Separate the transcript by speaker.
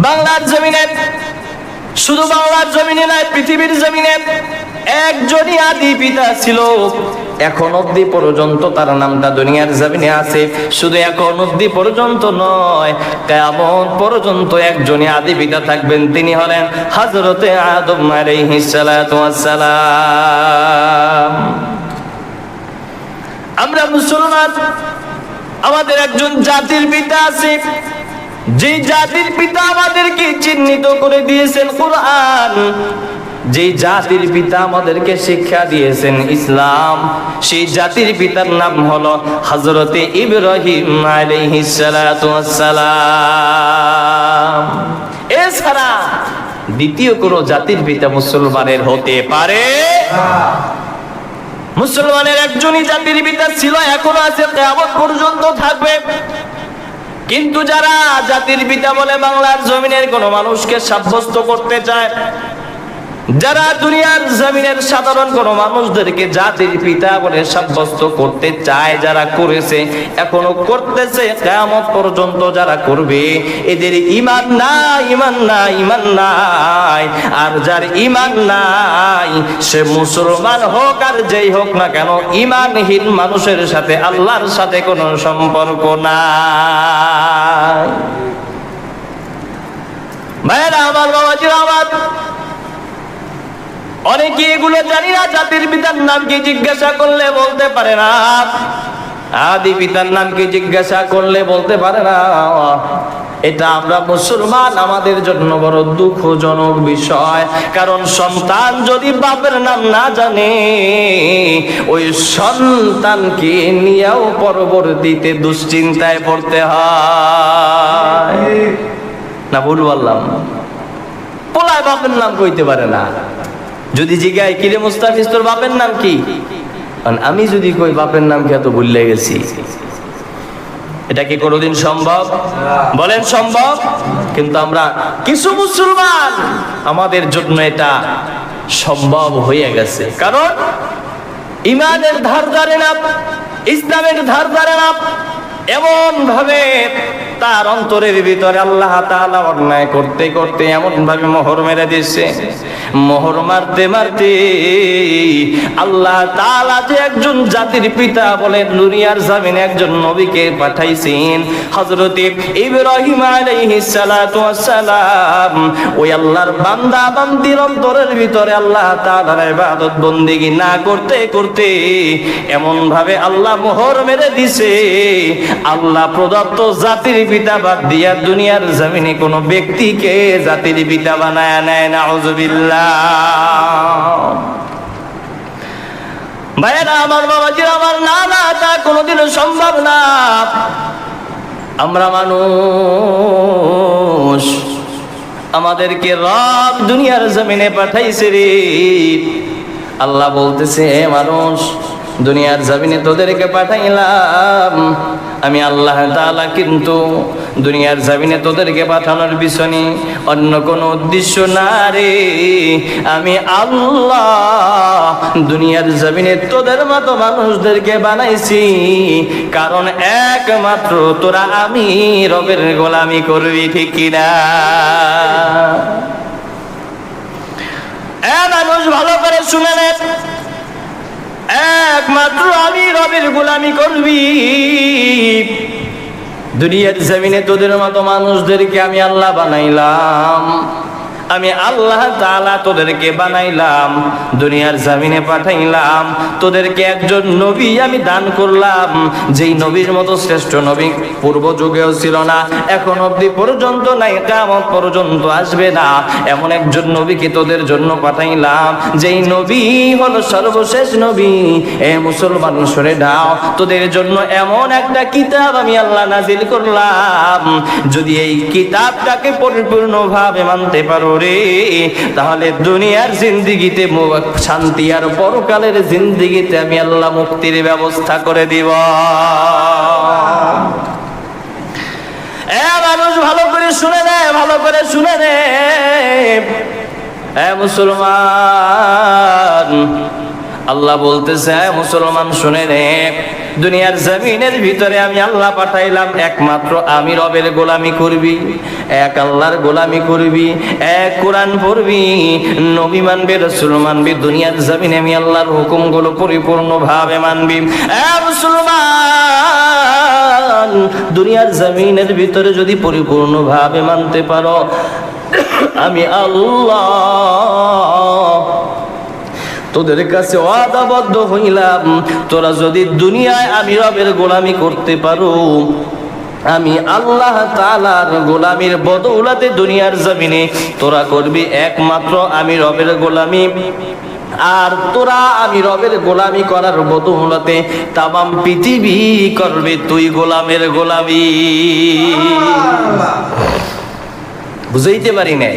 Speaker 1: বাংলার জমিনে, শুধু বাংলার জমিনে নয়, পৃথিবীর জমিনে একজনই আদি পিতা ছিল। এখন অবধি পর্যন্ত তার নামটা দুনিয়ার জমিনে আছে। শুধু এখন অবধি পর্যন্ত নয়, কিয়ামত পর্যন্ত একজনই আদি পিতা থাকবেন, তিনি হলেন হযরতে আদম আলাইহিস সালাতু ওয়াস সালাম। আমরা মুসলমান, আমাদের একজন জাতির পিতা আছে, যে জাতির পিতা আমাদেরকে চিহ্নিত করে দিয়েছেন কুরআন, যে জাতির পিতা আমাদেরকে শিক্ষা দিয়েছেন ইসলাম, সেই জাতির পিতার নাম হলো হযরতে ইব্রাহিম আলাইহিস সালাতু ওয়াস সালাম। এছাড়া দ্বিতীয় কোনো জাতির পিতা মুসলমানের হতে পারে না। মুসলমানের একজনই জাতির পিতা ছিল, এখনো আছে, কিয়ামত পর্যন্ত থাকবে। কিন্তু যারা জাতির পিতা বলে বাংলার জমিনের কোন মানুষকে সাব্যস্ত করতে চায়, যারা দুনিয়ার জমিনের সাধারণ কোন মানুষদেরকে জাতির পিতা বলে সাব্যস্ত করতে চায়, যারা করেছে, এখনো করতেছে, কিয়ামত পর্যন্ত যারা করবে, এদের ঈমান নাই, ঈমান নাই, ঈমান নাই। আর যার ঈমান নাই, সে মুসলমান হোক আর যেই হোক না কেন, ঈমানহীন মানুষের সাথে আল্লাহর সাথে কোনো সম্পর্ক নাই। ভাইরা আমার, বাবাজিরা আমার, অনেকে এগুলো জানি না, জাতির পিতার নাম কি জিজ্ঞাসা করলে বলতে পারে না, আদি পিতার নাম কি জিজ্ঞাসা করলে বলতে পারে না। এটা আমরা মুসলমান, আমাদের জন্য বড় দুঃখজনক বিষয়। কারণ সন্তান যদি বাপের নাম না জানে, ওই সন্তানকে নিয়েও পরবর্তীতে দুশ্চিন্তায় পড়তে হয়। না ভুল বললাম? পোলায় বাপের নাম কইতে পারে না। যদি জিজ্ঞাসা, কিরে মুস্তাফিজ তোর বাপের নাম কি? আমি যদি কই বাপের নাম কি, এত ভুলে গেছি। এটা কি কোনোদিন সম্ভব? বলেন সম্ভব? কিন্তু আমরা কিছু মুসলমান, আমাদের জন্য এটা সম্ভব হয়ে গেছে। কারণ ঈমানের ধার ধারে না, ইসলামের ধার ধারে না, এমন ভাবে তার অন্তরের ভিতরে আল্লাহ তাআলা অন্যায় করতে করতে এমন ভাবে মোহর মেরে দিয়েছে। মোহর মারতে মারতে আল্লাহ তাআলা যে একজন জাতির পিতা বলে দুনিয়ার জমিনে একজন নবীকে পাঠাইছেন, হযরতে ইব্রাহিম আলাইহিস সালাতু ওয়াস সালাম, ওই আল্লাহর বান্দা বান্দির অন্তরের ভিতরে আল্লাহ তাআলার ইবাদত বন্দেগী না করতে করতে এমন ভাবে আল্লাহ মোহর মেরে দিছে, আল্লাহ প্রদত্ত জাতির পিতা বাদ দিয়া দুনিয়ার জমিনে কোন ব্যক্তিকে জাতির পিতা বানায় নেয়। নাউযুবিল্লাহ। ভাইরা আমার, বাবাজিরা আমার, না না, তা কোনোদিনও সম্ভব না। আমরা মানুষ, আমাদেরকে রব দুনিয়ার জমিনে পাঠাইছে রে। আল্লাহ বলতেছে, মানুষ, দুনিয়ার জমিনে তোদেরকে পাঠাইলাম আমি আল্লাহ তাআলা, কিন্তু দুনিয়ার জমিনে তোদেরকে পাঠানোর পিছনে অন্য কোনো উদ্দেশ্য না রে। আমি আল্লাহ দুনিয়ার জমিনে তোদের মতো মানুষদেরকে বানাইছি, কারণ একমাত্র তোরা আমি রবের গোলামি করবি, ঠিক কিনা? মানুষ ভালো করে শুনে নে, একমাত্র আমি রবের গোলামি করবি। দুনিয়ার জমিনে তোদের মতো মানুষদেরকে আমি আল্লাহ বানাইলাম, আমি আল্লাহ তাআলা তোদেরকে বানাইলাম, দুনিয়ার জমিনে পাঠাইলাম, তোদেরকে একজন নবী আমি দান করলাম, যেই নবীর মতো শ্রেষ্ঠ নবী পূর্ব যুগেও ছিল না, এখন অবধি পর্যন্ত নাই, কিয়ামত পর্যন্ত আসবে না। এমন একজন নবীকে তোদের জন্য পাঠাইলাম, যেই নবী হলো সর্বশেষ নবী। এ মুসলমান, শুনে দাও, তোদের জন্য এমন একটা কিতাব আমি আল্লাহ নাজিল করলাম, যদি এই কিতাবটাকে পরিপূর্ণভাবে মানতে পারো রে, তাহলে দুনিয়ার জিন্দেগিতে শান্তি আর পরকালের জিন্দেগিতে আমি আল্লাহ মুক্তির ব্যবস্থা করে দিব। মানুষ ভালো করে শুনে নে, ভালো করে শুনে নে। মুসলমান, আল্লাহ বলতেছে, মুসলমান শুনে নে, দুনিয়ার জমিনের ভিতরে আমি আল্লাহ পাঠাইলাম একমাত্র আমি রবের গোলামি করবি, এক আল্লাহর গোলামি করবি, এক কোরআন পড়বি, নবী মানবি, রাসূল মানবি, দুনিয়ার জমিনে আমি আল্লাহর হুকুমগুলো পরিপূর্ণভাবে মানবি। মুসলমান, দুনিয়ার জমিনের ভিতরে যদি পরিপূর্ণভাবে মানতে পারো আমি আল্লাহ তোদের কাছে ওয়াদাবদ্ধ হইলাম, তোরা যদি দুনিয়ায় আমি রবের গোলামি করতে পারো, আমি আল্লাহ তাআলার গোলামির বদৌলতে দুনিয়ার জমিনে তোরা করবি একমাত্র আমি রবের গোলামি। আর তোরা আমি রবের গোলামি করার বদৌলতে তামাম পৃথিবী করবে তুই গোলামের গোলামি। বুঝাইতে পারি নাই?